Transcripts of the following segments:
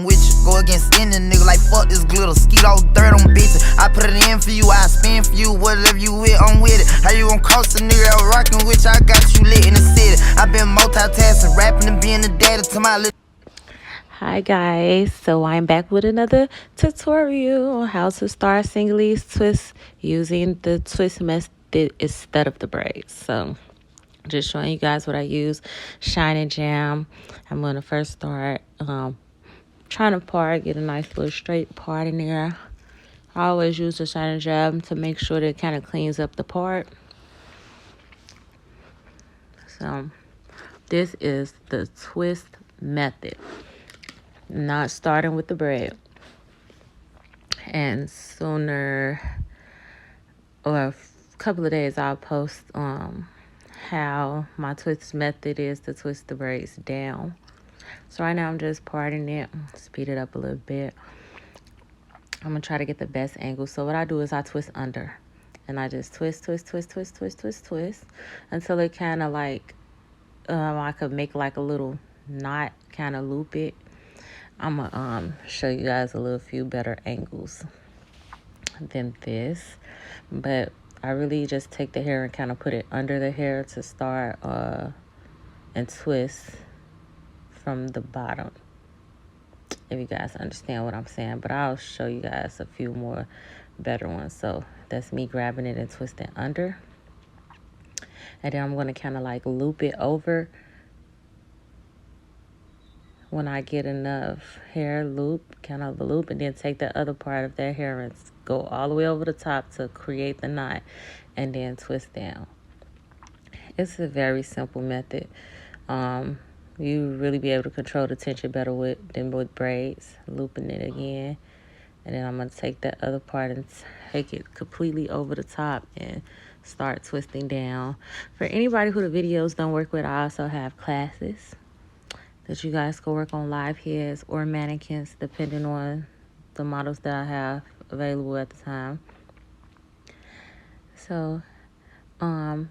With you, go against any nigga like fuck this glitter. Skeet all dirt on bitches. I put it in for you, I spin for you. Whatever you with, I'm with it. How you gon' cost a nigga out rockin' with you? I got you lit in the city. I been multitasking, rapping and being the daddy to my little. Hi guys, so I'm back with another tutorial on how to start Senegalese twists using the twist method instead of the braids. So just showing you guys what I use. Shine and jam. I'm going to first start trying to part, get a nice little straight part in there. I always use the shine and jam to make sure that it kind of cleans up the part. So this is the twist method, not starting with the braid. And sooner or a couple of days I'll post how my twist method is to twist the braids down. So right now I'm just parting it, speed it up a little bit. I'm gonna try to get the best angle. So what I do is I twist under, and I just twist until it kind of like I could make like a little knot, kind of loop it. I'm gonna show you guys a little few better angles than this, but I really just take the hair and kind of put it under the hair to start and twist from the bottom, if you guys understand what I'm saying. But I'll show you guys a few more better ones. So that's me grabbing it and twisting under, and then I'm going to kind of like loop it over. When I get enough hair, loop, kind of loop, and then take the other part of that hair and go all the way over the top to create the knot, and then twist down. It's a very simple method. You really be able to control the tension better than with braids. Looping it again, and then I'm going to take that other part and take it completely over the top and start twisting down. For anybody who the videos don't work with, I also have classes that you guys can work on live heads or mannequins, depending on the models that I have available at the time. So, I'm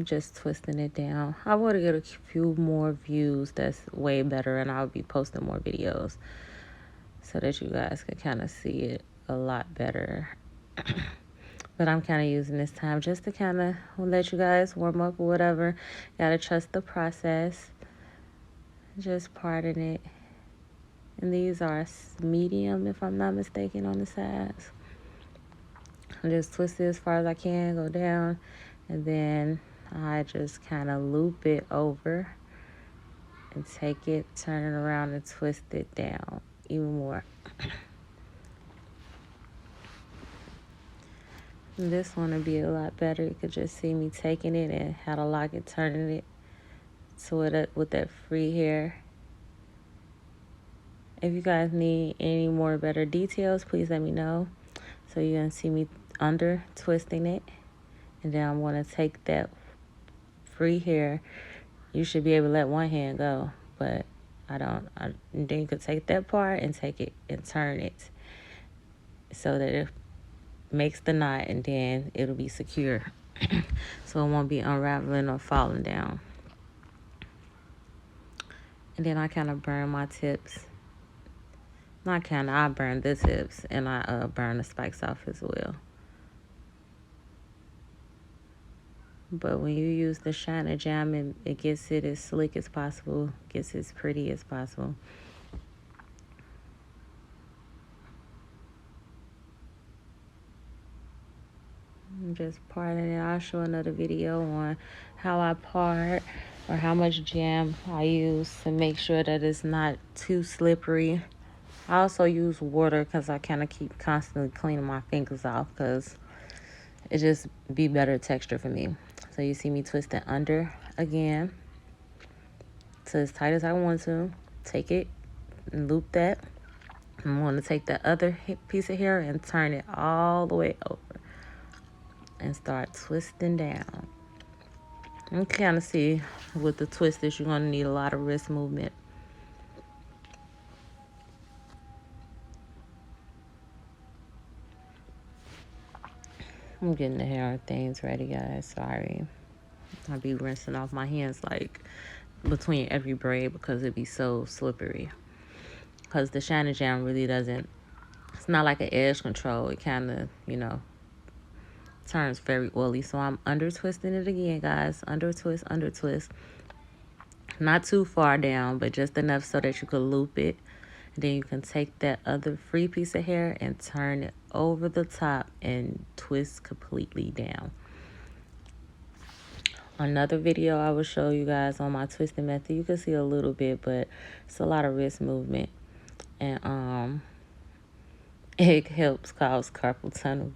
just twisting it down. I want to get a few more views. That's way better, and I'll be posting more videos so that you guys can kind of see it a lot better. But I'm kind of using this time just to kind of let you guys warm up or whatever. Gotta trust the process. Just parting it, and these are medium if I'm not mistaken on the sides. I just twist it as far as I can, go down, and then I just kind of loop it over and take it, turn it around, and twist it down even more. This one would be a lot better. You could just see me taking it and how to lock it, turning it to it with that free hair. If you guys need any more better details, please let me know. So you're going to see me under twisting it. And then I'm going to take that free hair. You should be able to let one hand go, but I don't. And then you could take that part and take it and turn it so that it makes the knot, and then it'll be secure. So it won't be unraveling or falling down. And then I kind of burn my tips. Not kind of, I burn the tips, and I burn the spikes off as well. But when you use the shine and jam, it gets it as slick as possible, gets as pretty as possible. I'm just parting it. I'll show another video on how I part or how much jam I use to make sure that it's not too slippery. I also use water because I kind of keep constantly cleaning my fingers off because it just be better texture for me. So you see me twisting under again to as tight as I want to. Take it and loop that. I'm going to take that other piece of hair and turn it all the way over and start twisting down. You can kind of see with the twist that you're going to need a lot of wrist movement. I'm getting the hair and things ready, guys. Sorry. I'll be rinsing off my hands like between every braid because it'd be so slippery. because the Shannon Jam really doesn't, it's not like an edge control. It kind of, you know, turns very oily. So I'm under twisting it again, guys. Under twist, under twist. Not too far down, but just enough so that you can loop it. And then you can take that other free piece of hair and turn it over the top and twist completely down. Another video I will show you guys on my twisting method. You can see a little bit, but it's a lot of wrist movement. And it helps cause carpal tunnel.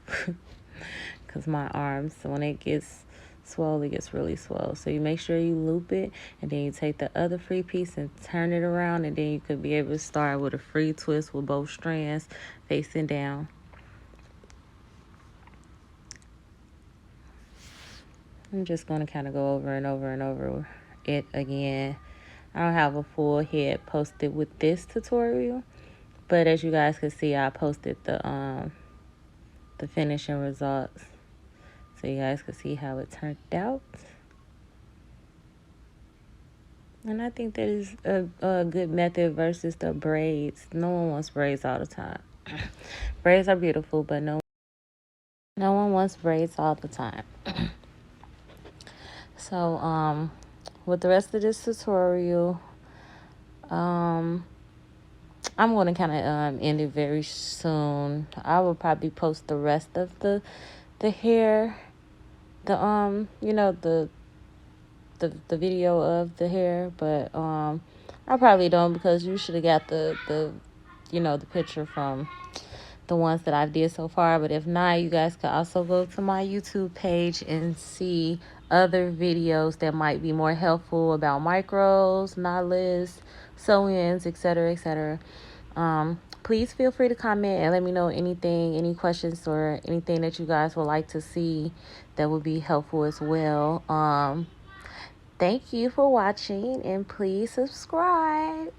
Because my arms, when it gets swole, it gets really swole. So you make sure you loop it, and then you take the other free piece and turn it around, and then you could be able to start with a free twist with both strands facing down. I'm just going to kind of go over and over and over it again. I don't have a full head posted with this tutorial, but as you guys can see, I posted the finishing results, so you guys can see how it turned out. And I think that is a good method versus the braids. No one wants braids all the time. Braids are beautiful, but no one wants braids all the time. So with the rest of this tutorial, I'm going to kind of end it very soon. I will probably post the rest of the hair, you know, the video of the hair, but I probably don't, because you should have got the you know, the picture from the ones that I did so far. But if not, you guys could also go to my YouTube page and see other videos that might be more helpful about micros, knotless, sew-ins, etc., etc. Please feel free to comment and let me know anything, any questions or anything that you guys would like to see that would be helpful as well. Thank you for watching, and please subscribe.